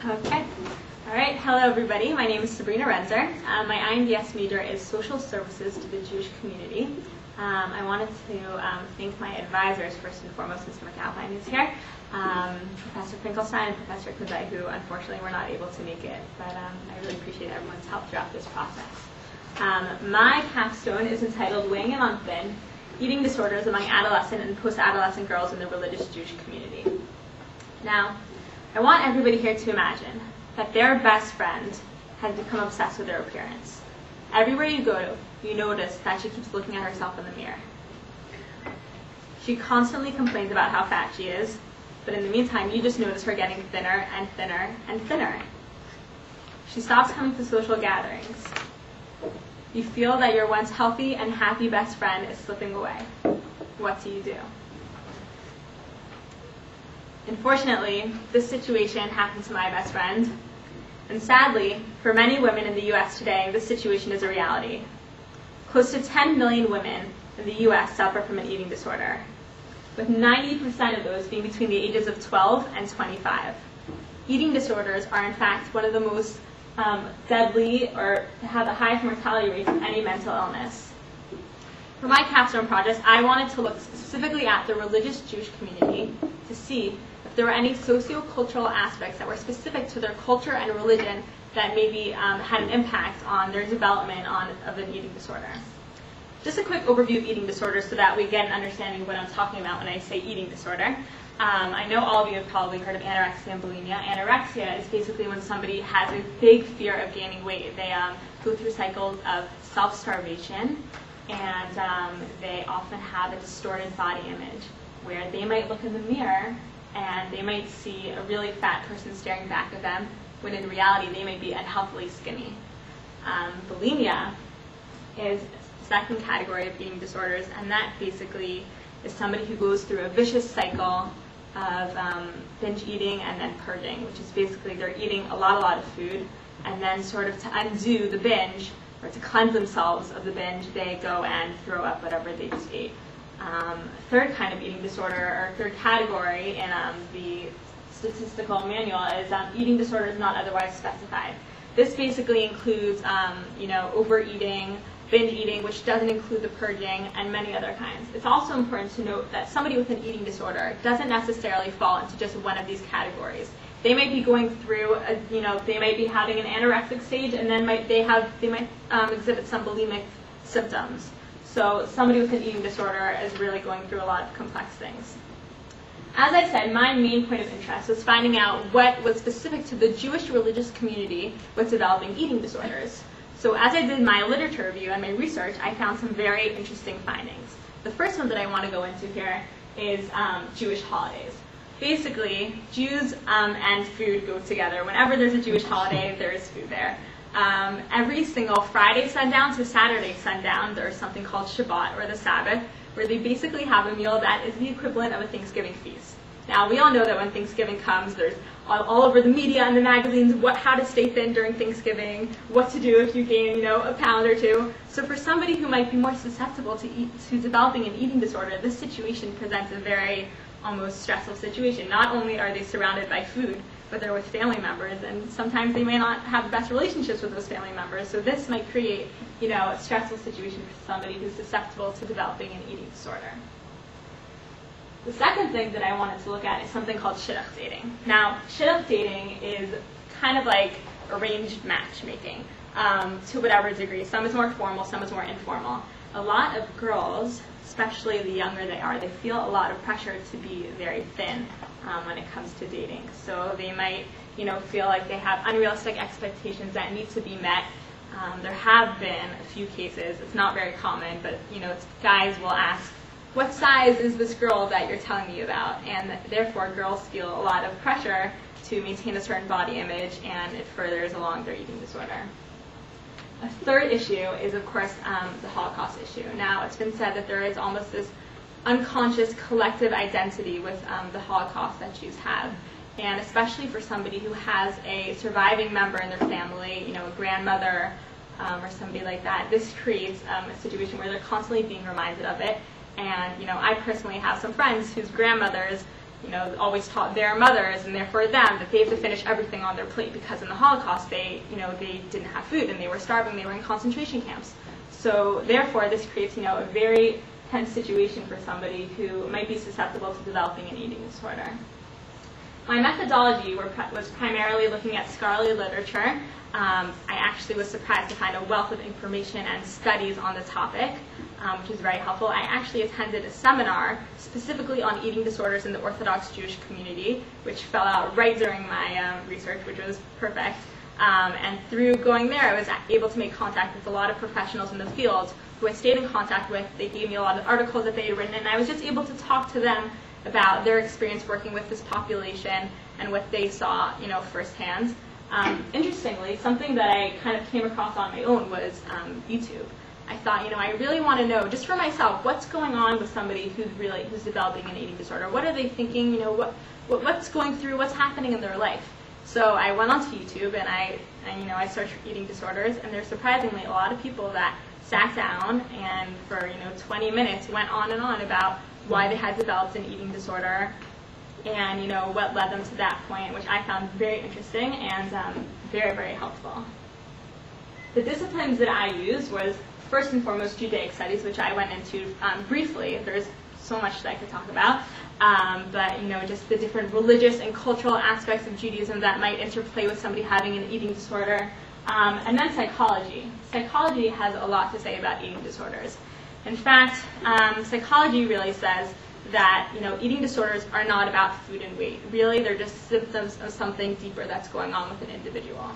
Okay. All right. Hello, everybody. My name is Sabrina Renzer. My INDS major is Social Services to the Jewish Community. I wanted to thank my advisors, first and foremost, Mr. McAlpine, who's here, Professor Finkelstein and Professor Kozai, who unfortunately were not able to make it, but I really appreciate everyone's help throughout this process. My capstone is entitled Weighing In on Thin, Eating Disorders Among Adolescent and Post-Adolescent Girls in the Religious Jewish Community. Now, I want everybody here to imagine that their best friend has become obsessed with their appearance. Everywhere you go, you notice that she keeps looking at herself in the mirror. She constantly complains about how fat she is, but in the meantime, you just notice her getting thinner and thinner and thinner. She stops coming to social gatherings. You feel that your once healthy and happy best friend is slipping away. What do? Unfortunately, this situation happened to my best friend. And sadly, for many women in the U.S. today, this situation is a reality. Close to 10 million women in the U.S. suffer from an eating disorder, with 90% of those being between the ages of 12 and 25. Eating disorders are, in fact, one of the most deadly or have the highest mortality rates of any mental illness. For my capstone project, I wanted to look specifically at the religious Jewish community to see if there were any socio-cultural aspects that were specific to their culture and religion that maybe had an impact on their development of an eating disorder. Just a quick overview of eating disorders so that we get an understanding of what I'm talking about when I say eating disorder. I know all of you have probably heard of anorexia and bulimia. Anorexia is basically when somebody has a big fear of gaining weight. They go through cycles of self-starvation, and they often have a distorted body image where they might look in the mirror and they might see a really fat person staring back at them, when in reality they may be unhealthily skinny. Bulimia is the second category of eating disorders, and that basically is somebody who goes through a vicious cycle of binge eating and then purging, which is basically they're eating a lot of food, and then sort of to undo the binge, or to cleanse themselves of the binge, they go and throw up whatever they just ate. Third kind of eating disorder, or third category in the statistical manual, is eating disorders not otherwise specified. This basically includes overeating, binge eating, which doesn't include the purging, and many other kinds. It's also important to note that somebody with an eating disorder doesn't necessarily fall into just one of these categories. They might be going through, they might be having an anorexic stage, and then they might exhibit some bulimic symptoms. So somebody with an eating disorder is really going through a lot of complex things. As I said, my main point of interest was finding out what was specific to the Jewish religious community with developing eating disorders. So as I did my literature review and my research, I found some very interesting findings. The first one that I want to go into here is Jewish holidays. Basically, Jews and food go together. Whenever there's a Jewish holiday, there is food there. Every single Friday sundown to Saturday sundown, there's something called Shabbat, or the Sabbath, where they basically have a meal that is the equivalent of a Thanksgiving feast. Now, we all know that when Thanksgiving comes, there's all over the media and the magazines how to stay thin during Thanksgiving, what to do if you gain, a pound or two. So for somebody who might be more susceptible to developing an eating disorder, this situation presents a very almost stressful situation. Not only are they surrounded by food, but they're with family members, and sometimes they may not have the best relationships with those family members. So this might create, a stressful situation for somebody who's susceptible to developing an eating disorder. The second thing that I wanted to look at is something called shidduch dating. Now, shidduch dating is kind of like arranged matchmaking to whatever degree. Some is more formal, some is more informal. A lot of girls, especially the younger they are, they feel a lot of pressure to be very thin when it comes to dating. So they might, feel like they have unrealistic expectations that need to be met. There have been a few cases, it's not very common, but guys will ask, what size is this girl that you're telling me about? And therefore, girls feel a lot of pressure to maintain a certain body image, and it furthers along their eating disorder. A third issue is, of course, the Holocaust issue. Now, it's been said that there is almost this unconscious collective identity with the Holocaust that Jews have. And especially for somebody who has a surviving member in their family, a grandmother or somebody like that, this creates a situation where they're constantly being reminded of it. And I personally have some friends whose grandmothers always taught their mothers and therefore them that they have to finish everything on their plate because in the Holocaust they didn't have food and they were starving, they were in concentration camps. So therefore this creates, a very tense situation for somebody who might be susceptible to developing an eating disorder. My methodology was primarily looking at scholarly literature. I actually was surprised to find a wealth of information and studies on the topic, which was very helpful. I actually attended a seminar specifically on eating disorders in the Orthodox Jewish community, which fell out right during my research, which was perfect. And through going there, I was able to make contact with a lot of professionals in the field who I stayed in contact with. They gave me a lot of articles that they had written, and I was just able to talk to them about their experience working with this population and what they saw, firsthand. Interestingly, something that I kind of came across on my own was YouTube. I thought, I really want to know, just for myself, what's going on with somebody who's developing an eating disorder? What are they thinking? What's going through? What's happening in their life? So I went onto YouTube and I searched for eating disorders, and there's surprisingly a lot of people that sat down and for 20 minutes went on and on about why they had developed an eating disorder and what led them to that point, which I found very interesting and very, very helpful. The disciplines that I used was first and foremost Judaic studies, which I went into briefly. There's so much that I could talk about, but just the different religious and cultural aspects of Judaism that might interplay with somebody having an eating disorder, and then psychology. Psychology has a lot to say about eating disorders. In fact, psychology really says that eating disorders are not about food and weight. Really, they're just symptoms of something deeper that's going on with an individual.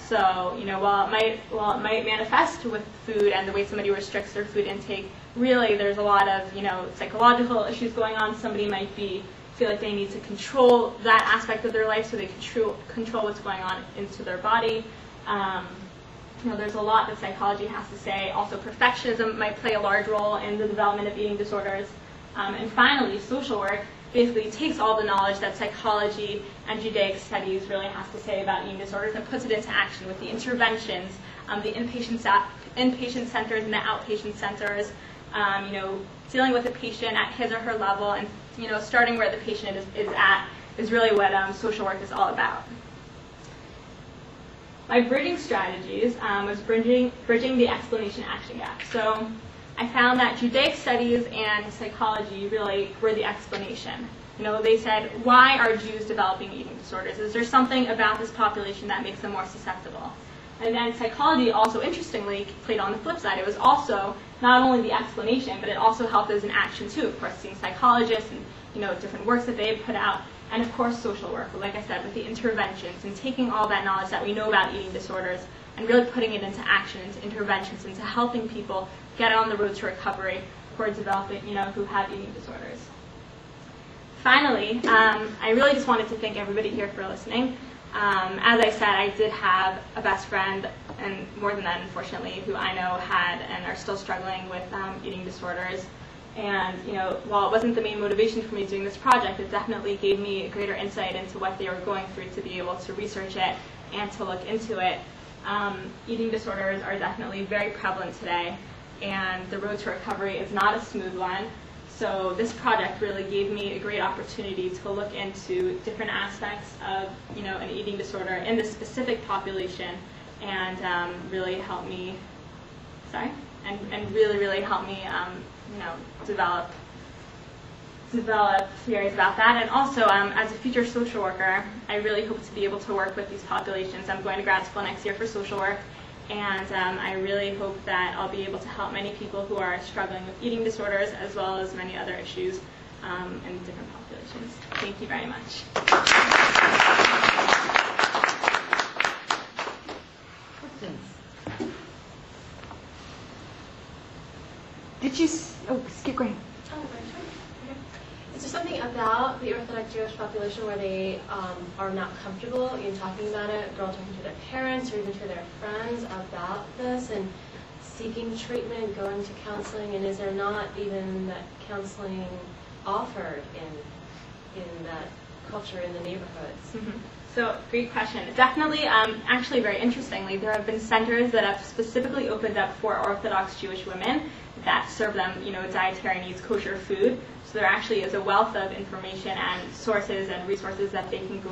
So, while it might manifest with food and the way somebody restricts their food intake, really there's a lot of psychological issues going on. Somebody might feel like they need to control that aspect of their life so they control what's going on into their body. There's a lot that psychology has to say. Also, perfectionism might play a large role in the development of eating disorders. And finally, social work basically takes all the knowledge that psychology and Judaic studies really has to say about eating disorders and puts it into action with the interventions, the inpatient centers and the outpatient centers, dealing with the patient at his or her level and, starting where the patient is at is really what social work is all about. My bridging strategies was bridging the explanation-action gap. So I found that Judaic studies and psychology really were the explanation. They said, why are Jews developing eating disorders? Is there something about this population that makes them more susceptible? And then psychology also, interestingly, played on the flip side. It was also not only the explanation, but it also helped as an action too. Of course, seeing psychologists and different works that they had put out. And of course, social work, like I said, with the interventions and taking all that knowledge that we know about eating disorders and really putting it into action, into interventions, into helping people get on the road to recovery who are developing, who have eating disorders. Finally, I really just wanted to thank everybody here for listening. As I said, I did have a best friend, and more than that, unfortunately, who I know had and are still struggling with eating disorders. And while it wasn't the main motivation for me doing this project, it definitely gave me a greater insight into what they were going through to be able to research it and to look into it. Eating disorders are definitely very prevalent today, and the road to recovery is not a smooth one. So this project really gave me a great opportunity to look into different aspects of an eating disorder in this specific population, and really help me. Really help me develop theories about that. And also, as a future social worker, I really hope to be able to work with these populations. I'm going to grad school next year for social work, and I really hope that I'll be able to help many people who are struggling with eating disorders as well as many other issues in different populations. Thank you very much. Questions? Did you? Skip going. Is there something about the Orthodox Jewish population where they are not comfortable in talking about it, or talking to their parents or even to their friends about this and seeking treatment, going to counseling, and is there not even that counseling offered in that culture in the neighborhoods? Mm-hmm. So, great question. Definitely, actually very interestingly, there have been centers that have specifically opened up for Orthodox Jewish women that serve them, dietary needs, kosher food. So there actually is a wealth of information and sources and resources that they can go